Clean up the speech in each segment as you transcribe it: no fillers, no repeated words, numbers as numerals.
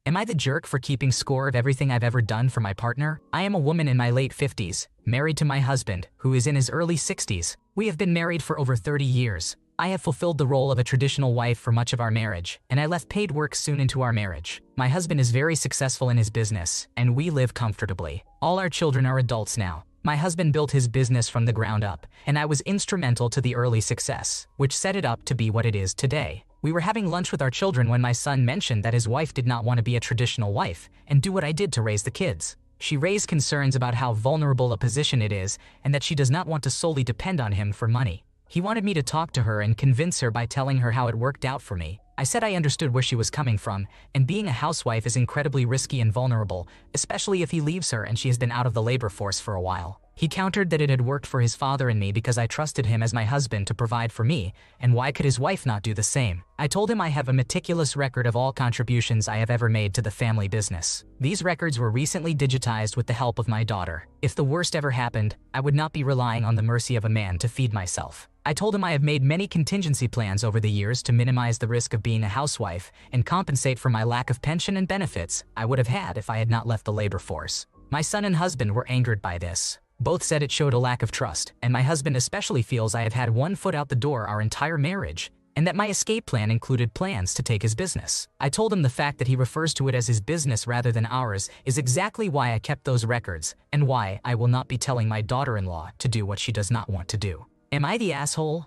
Am I the jerk for keeping score of everything I've ever done for my partner? I am a woman in my late 50s, married to my husband, who is in his early 60s. We have been married for over 30 years. I have fulfilled the role of a traditional wife for much of our marriage, and I left paid work soon into our marriage. My husband is very successful in his business, and we live comfortably. All our children are adults now. My husband built his business from the ground up, and I was instrumental to the early success, which set it up to be what it is today. We were having lunch with our children when my son mentioned that his wife did not want to be a traditional wife and do what I did to raise the kids. She raised concerns about how vulnerable a position it is and that she does not want to solely depend on him for money. He wanted me to talk to her and convince her by telling her how it worked out for me. I said I understood where she was coming from, and being a housewife is incredibly risky and vulnerable, especially if he leaves her and she has been out of the labor force for a while. He countered that it had worked for his father and me because I trusted him as my husband to provide for me, and why could his wife not do the same? I told him I have a meticulous record of all contributions I have ever made to the family business. These records were recently digitized with the help of my daughter. If the worst ever happened, I would not be relying on the mercy of a man to feed myself. I told him I have made many contingency plans over the years to minimize the risk of being a housewife and compensate for my lack of pension and benefits I would have had if I had not left the labor force. My son and husband were angered by this. Both said it showed a lack of trust, and my husband especially feels I have had one foot out the door our entire marriage, and that my escape plan included plans to take his business. I told him the fact that he refers to it as his business rather than ours is exactly why I kept those records, and why I will not be telling my daughter-in-law to do what she does not want to do. Am I the asshole?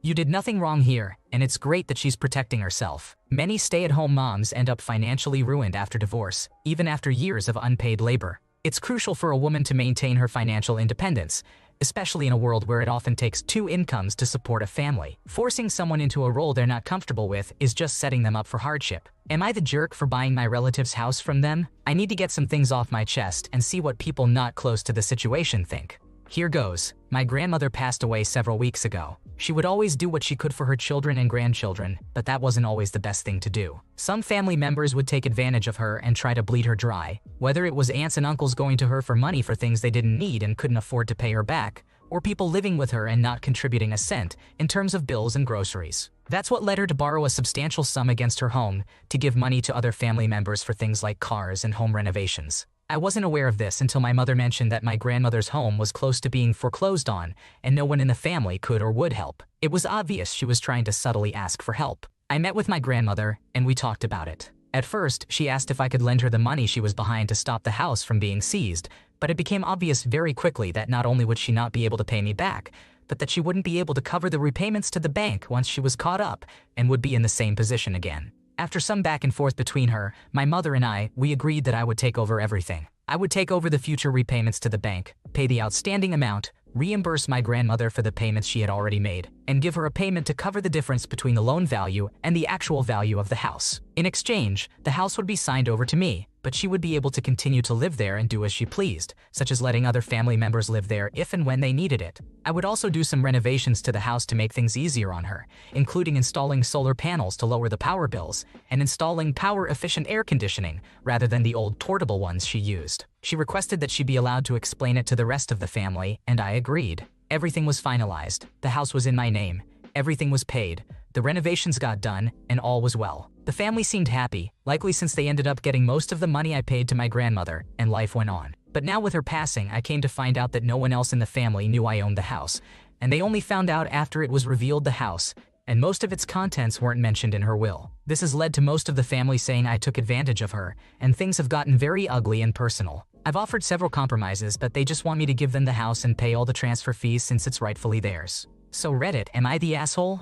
You did nothing wrong here, and it's great that she's protecting herself. Many stay-at-home moms end up financially ruined after divorce, even after years of unpaid labor. It's crucial for a woman to maintain her financial independence, especially in a world where it often takes two incomes to support a family. Forcing someone into a role they're not comfortable with is just setting them up for hardship. Am I the jerk for buying my relative's house from them? I need to get some things off my chest and see what people not close to the situation think. Here goes. My grandmother passed away several weeks ago. She would always do what she could for her children and grandchildren, but that wasn't always the best thing to do. Some family members would take advantage of her and try to bleed her dry, whether it was aunts and uncles going to her for money for things they didn't need and couldn't afford to pay her back, or people living with her and not contributing a cent in terms of bills and groceries. That's what led her to borrow a substantial sum against her home to give money to other family members for things like cars and home renovations. I wasn't aware of this until my mother mentioned that my grandmother's home was close to being foreclosed on and no one in the family could or would help. It was obvious she was trying to subtly ask for help. I met with my grandmother and we talked about it. At first, she asked if I could lend her the money she was behind to stop the house from being seized, but it became obvious very quickly that not only would she not be able to pay me back, but that she wouldn't be able to cover the repayments to the bank once she was caught up and would be in the same position again. After some back and forth between her, my mother and we agreed that I would take over everything. I would take over the future repayments to the bank, pay the outstanding amount, reimburse my grandmother for the payments she had already made, and give her a payment to cover the difference between the loan value and the actual value of the house. In exchange, the house would be signed over to me, but she would be able to continue to live there and do as she pleased, such as letting other family members live there if and when they needed it. I would also do some renovations to the house to make things easier on her, including installing solar panels to lower the power bills and installing power-efficient air conditioning rather than the old portable ones she used. She requested that she be allowed to explain it to the rest of the family, and I agreed. Everything was finalized. The house was in my name. Everything was paid. The renovations got done, and all was well. The family seemed happy, likely since they ended up getting most of the money I paid to my grandmother, and life went on. But now with her passing, I came to find out that no one else in the family knew I owned the house, and they only found out after it was revealed the house, and most of its contents weren't mentioned in her will. This has led to most of the family saying I took advantage of her, and things have gotten very ugly and personal. I've offered several compromises, but they just want me to give them the house and pay all the transfer fees since it's rightfully theirs. So Reddit, am I the asshole?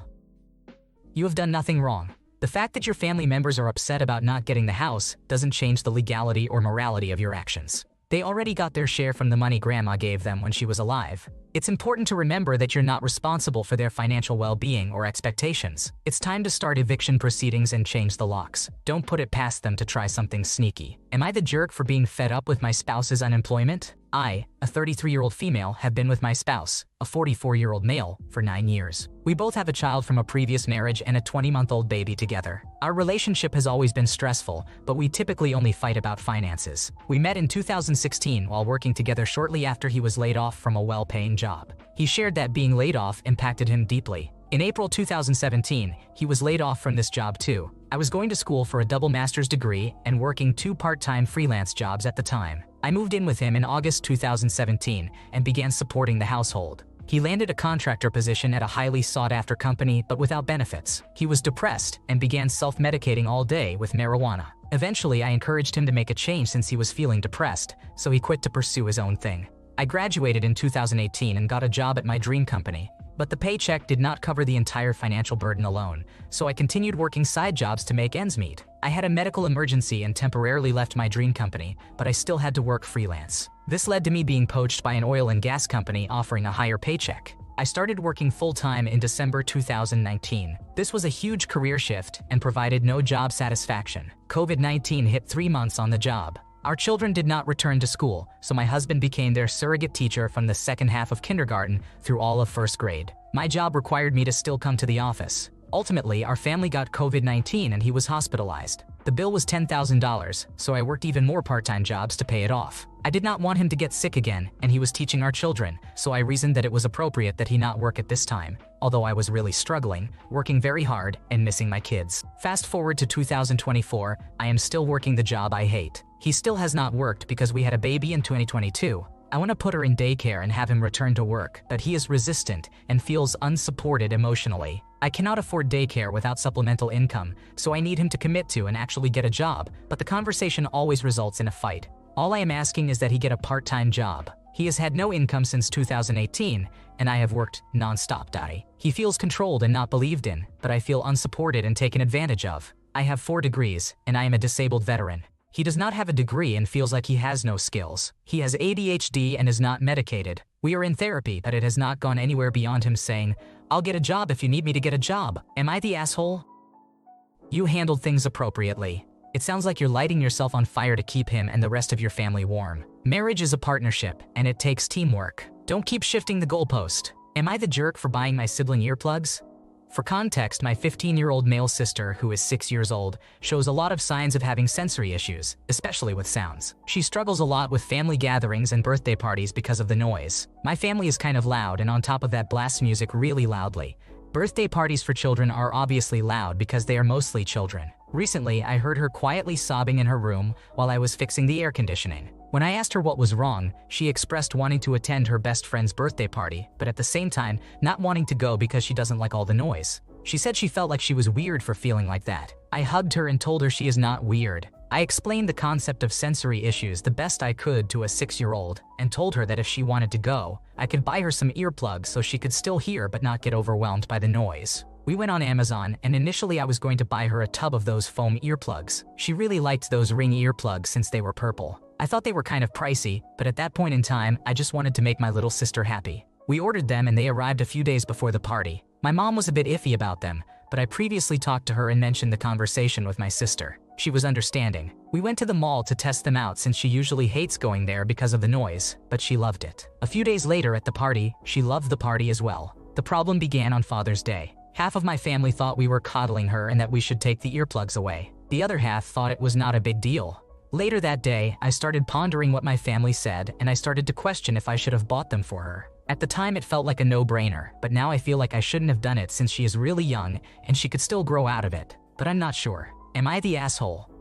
You have done nothing wrong. The fact that your family members are upset about not getting the house doesn't change the legality or morality of your actions. They already got their share from the money Grandma gave them when she was alive. It's important to remember that you're not responsible for their financial well-being or expectations. It's time to start eviction proceedings and change the locks. Don't put it past them to try something sneaky. Am I the jerk for being fed up with my spouse's unemployment? I, a 33-year-old female, have been with my spouse, a 44-year-old male, for 9 years. We both have a child from a previous marriage and a 20-month-old baby together. Our relationship has always been stressful, but we typically only fight about finances. We met in 2016 while working together shortly after he was laid off from a well-paying job. He shared that being laid off impacted him deeply. In April 2017, he was laid off from this job too. I was going to school for a double master's degree and working 2 part-time freelance jobs at the time. I moved in with him in August 2017 and began supporting the household. He landed a contractor position at a highly sought-after company but without benefits. He was depressed and began self-medicating all day with marijuana. Eventually, I encouraged him to make a change since he was feeling depressed, so he quit to pursue his own thing. I graduated in 2018 and got a job at my dream company, but the paycheck did not cover the entire financial burden alone, so I continued working side jobs to make ends meet. I had a medical emergency and temporarily left my dream company, but I still had to work freelance. This led to me being poached by an oil and gas company offering a higher paycheck. I started working full-time in December 2019. This was a huge career shift and provided no job satisfaction. COVID-19 hit 3 months on the job. Our children did not return to school, so my husband became their surrogate teacher from the second half of kindergarten through all of first grade. My job required me to still come to the office. Ultimately, our family got COVID-19 and he was hospitalized. The bill was $10,000, so I worked even more part-time jobs to pay it off. I did not want him to get sick again, and he was teaching our children, so I reasoned that it was appropriate that he not work at this time, although I was really struggling, working very hard, and missing my kids. Fast forward to 2024, I am still working the job I hate. He still has not worked because we had a baby in 2022. I want to put her in daycare and have him return to work, but he is resistant and feels unsupported emotionally. I cannot afford daycare without supplemental income, so I need him to commit to and actually get a job, but the conversation always results in a fight. All I am asking is that he get a part-time job. He has had no income since 2018, and I have worked non-stop, Daddy. He feels controlled and not believed in, but I feel unsupported and taken advantage of. I have 4 degrees, and I am a disabled veteran. He does not have a degree and feels like he has no skills. He has ADHD and is not medicated. We are in therapy, but it has not gone anywhere beyond him saying, "I'll get a job if you need me to get a job." Am I the asshole? You handled things appropriately. It sounds like you're lighting yourself on fire to keep him and the rest of your family warm. Marriage is a partnership, and it takes teamwork. Don't keep shifting the goalpost. Am I the jerk for buying my sibling earplugs? For context, my 15-year-old male sister, who is 6 years old, shows a lot of signs of having sensory issues, especially with sounds. She struggles a lot with family gatherings and birthday parties because of the noise. My family is kind of loud, and on top of that blasts music really loudly. Birthday parties for children are obviously loud because they are mostly children. Recently, I heard her quietly sobbing in her room while I was fixing the air conditioning. When I asked her what was wrong, she expressed wanting to attend her best friend's birthday party, but at the same time, not wanting to go because she doesn't like all the noise. She said she felt like she was weird for feeling like that. I hugged her and told her she is not weird. I explained the concept of sensory issues the best I could to a 6-year-old and told her that if she wanted to go, I could buy her some earplugs so she could still hear but not get overwhelmed by the noise. We went on Amazon, and initially I was going to buy her a tub of those foam earplugs. She really liked those ring earplugs since they were purple. I thought they were kind of pricey, but at that point in time, I just wanted to make my little sister happy. We ordered them and they arrived a few days before the party. My mom was a bit iffy about them, but I previously talked to her and mentioned the conversation with my sister. She was understanding. We went to the mall to test them out since she usually hates going there because of the noise, but she loved it. A few days later at the party, she loved the party as well. The problem began on Father's Day. Half of my family thought we were coddling her and that we should take the earplugs away. The other half thought it was not a big deal. Later that day, I started pondering what my family said, and I started to question if I should have bought them for her. At the time, it felt like a no-brainer, but now I feel like I shouldn't have done it since she is really young and she could still grow out of it. But I'm not sure. Am I the asshole?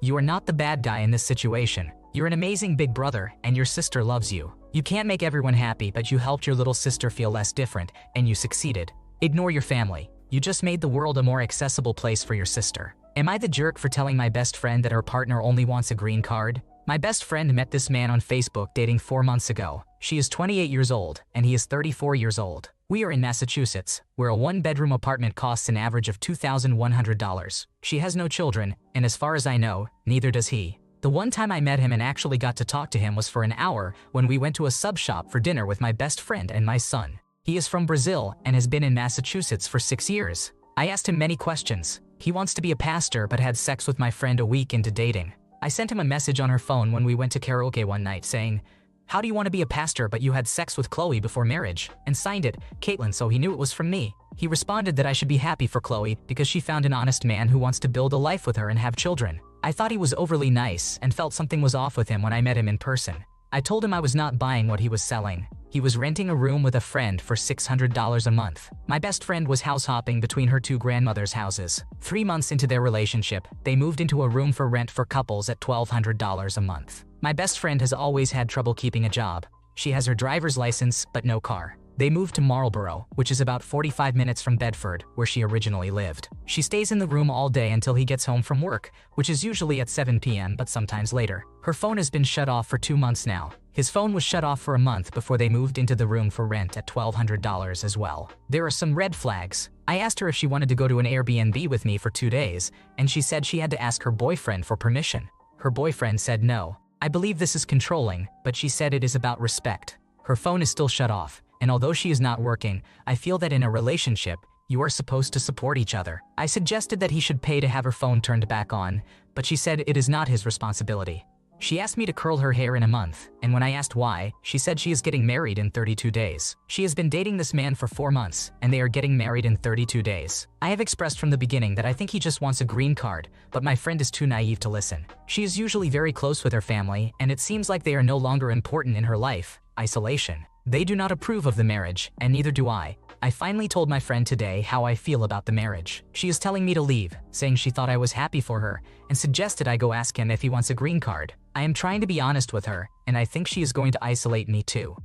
You are not the bad guy in this situation. You're an amazing big brother, and your sister loves you. You can't make everyone happy, but you helped your little sister feel less different, and you succeeded. Ignore your family. You just made the world a more accessible place for your sister. Am I the jerk for telling my best friend that her partner only wants a green card? My best friend met this man on Facebook dating 4 months ago. She is 28 years old, and he is 34 years old. We are in Massachusetts, where a 1-bedroom apartment costs an average of $2,100. She has no children, and as far as I know, neither does he. The one time I met him and actually got to talk to him was for an hour when we went to a sub shop for dinner with my best friend and my son. He is from Brazil and has been in Massachusetts for 6 years. I asked him many questions. He wants to be a pastor but had sex with my friend a week into dating. I sent him a message on her phone when we went to karaoke one night saying, "How do you want to be a pastor but you had sex with Chloe before marriage?" and signed it, Caitlin, so he knew it was from me. He responded that I should be happy for Chloe because she found an honest man who wants to build a life with her and have children. I thought he was overly nice and felt something was off with him when I met him in person. I told him I was not buying what he was selling. He was renting a room with a friend for $600 a month. My best friend was house hopping between her two grandmothers' houses. 3 months into their relationship, they moved into a room for rent for couples at $1,200 a month. My best friend has always had trouble keeping a job. She has her driver's license, but no car. They moved to Marlborough, which is about 45 minutes from Bedford, where she originally lived. She stays in the room all day until he gets home from work, which is usually at 7 p.m. but sometimes later. Her phone has been shut off for 2 months now. His phone was shut off for a month before they moved into the room for rent at $1,200 as well. There are some red flags. I asked her if she wanted to go to an Airbnb with me for 2 days, and she said she had to ask her boyfriend for permission. Her boyfriend said no. I believe this is controlling, but she said it is about respect. Her phone is still shut off. And although she is not working, I feel that in a relationship, you are supposed to support each other. I suggested that he should pay to have her phone turned back on, but she said it is not his responsibility. She asked me to curl her hair in a month, and when I asked why, she said she is getting married in 32 days. She has been dating this man for 4 months, and they are getting married in 32 days. I have expressed from the beginning that I think he just wants a green card, but my friend is too naive to listen. She is usually very close with her family, and it seems like they are no longer important in her life. Isolation. They do not approve of the marriage, and neither do I. I finally told my friend today how I feel about the marriage. She is telling me to leave, saying she thought I was happy for her, and suggested I go ask him if he wants a green card. I am trying to be honest with her, and I think she is going to isolate me too.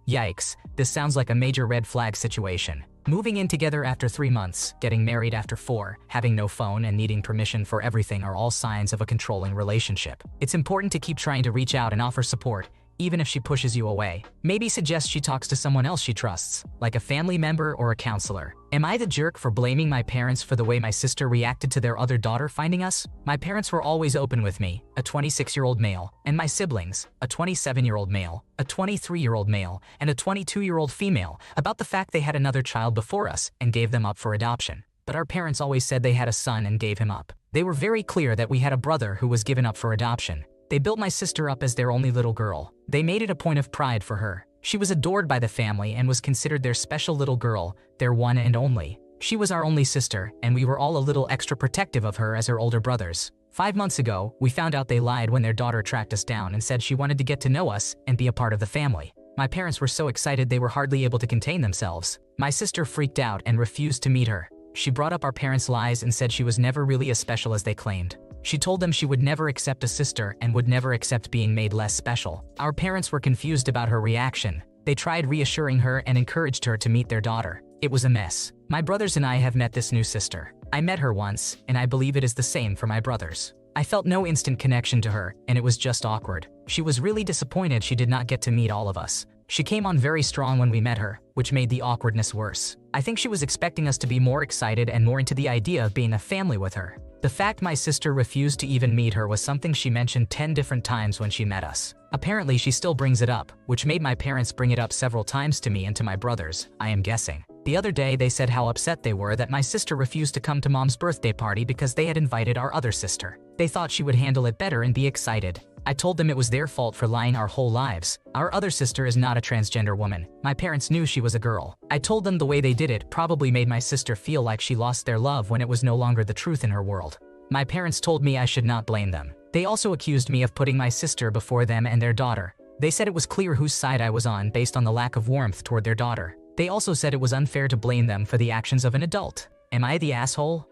Yikes, this sounds like a major red flag situation. Moving in together after 3 months, getting married after 4, having no phone and needing permission for everything are all signs of a controlling relationship. It's important to keep trying to reach out and offer support, even if she pushes you away. Maybe suggest she talks to someone else she trusts, like a family member or a counselor. Am I the jerk for blaming my parents for the way my sister reacted to their other daughter finding us? My parents were always open with me, a 26-year-old male, and my siblings, a 27-year-old male, a 23-year-old male, and a 22-year-old female, about the fact they had another child before us and gave them up for adoption. But our parents always said they had a son and gave him up. They were very clear that we had a brother who was given up for adoption. They built my sister up as their only little girl. They made it a point of pride for her. She was adored by the family and was considered their special little girl, their one and only. She was our only sister, and we were all a little extra protective of her as her older brothers. 5 months ago, we found out they lied when their daughter tracked us down and said she wanted to get to know us and be a part of the family. My parents were so excited they were hardly able to contain themselves. My sister freaked out and refused to meet her. She brought up our parents' lies and said she was never really as special as they claimed. She told them she would never accept a sister and would never accept being made less special. Our parents were confused about her reaction. They tried reassuring her and encouraged her to meet their daughter. It was a mess. My brothers and I have met this new sister. I met her once, and I believe it is the same for my brothers. I felt no instant connection to her, and it was just awkward. She was really disappointed she did not get to meet all of us. She came on very strong when we met her, which made the awkwardness worse. I think she was expecting us to be more excited and more into the idea of being a family with her. The fact my sister refused to even meet her was something she mentioned 10 different times when she met us. Apparently she still brings it up, which made my parents bring it up several times to me and to my brothers, I am guessing. The other day they said how upset they were that my sister refused to come to Mom's birthday party because they had invited our other sister. They thought she would handle it better and be excited. I told them it was their fault for lying our whole lives. Our other sister is not a transgender woman. My parents knew she was a girl. I told them the way they did it probably made my sister feel like she lost their love when it was no longer the truth in her world. My parents told me I should not blame them. They also accused me of putting my sister before them and their daughter. They said it was clear whose side I was on based on the lack of warmth toward their daughter. They also said it was unfair to blame them for the actions of an adult. Am I the asshole?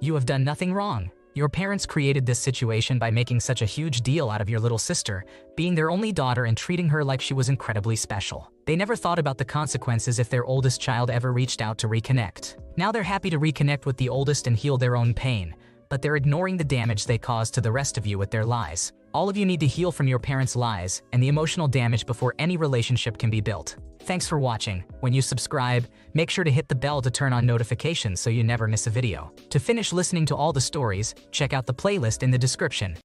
You have done nothing wrong. Your parents created this situation by making such a huge deal out of your little sister, being their only daughter and treating her like she was incredibly special. They never thought about the consequences if their oldest child ever reached out to reconnect. Now they're happy to reconnect with the oldest and heal their own pain, but they're ignoring the damage they caused to the rest of you with their lies. All of you need to heal from your parents' lies and the emotional damage before any relationship can be built. Thanks for watching. When you subscribe, make sure to hit the bell to turn on notifications so you never miss a video. To finish listening to all the stories, check out the playlist in the description.